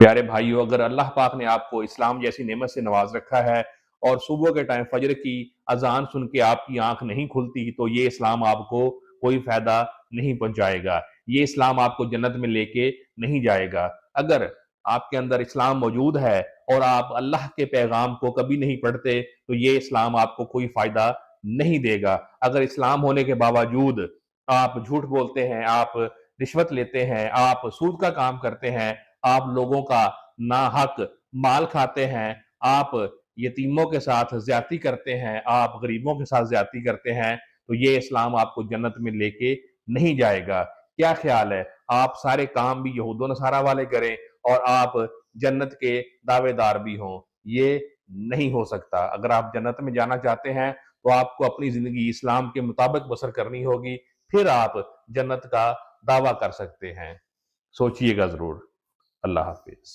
प्यारे भाइयों, अगर अल्लाह पाक ने आपको इस्लाम जैसी नेमत से नवाज रखा है और सुबह के टाइम फजर की अजान सुन के आपकी आंख नहीं खुलती, तो ये इस्लाम आपको कोई फायदा नहीं पहुंचाएगा। ये इस्लाम आपको जन्नत में लेके नहीं जाएगा। अगर आपके अंदर इस्लाम मौजूद है और आप अल्लाह के पैगाम को कभी नहीं पढ़ते, तो ये इस्लाम आपको कोई फायदा नहीं देगा। अगर इस्लाम होने के बावजूद आप झूठ बोलते हैं, आप रिश्वत लेते हैं, आप सूद का काम करते हैं, आप लोगों का नाहक माल खाते हैं, आप यतीमों के साथ ज्यादती करते हैं, आप गरीबों के साथ ज्यादती करते हैं, तो ये इस्लाम आपको जन्नत में लेके नहीं जाएगा। क्या ख्याल है, आप सारे काम भी यहूद नसारा वाले करें और आप जन्नत के दावेदार भी हों? ये नहीं हो सकता। अगर आप जन्नत में जाना चाहते हैं तो आपको अपनी जिंदगी इस्लाम के मुताबिक बसर करनी होगी, फिर आप जन्नत का दावा कर सकते हैं। सोचिएगा जरूर। अल्लाह हाफिज।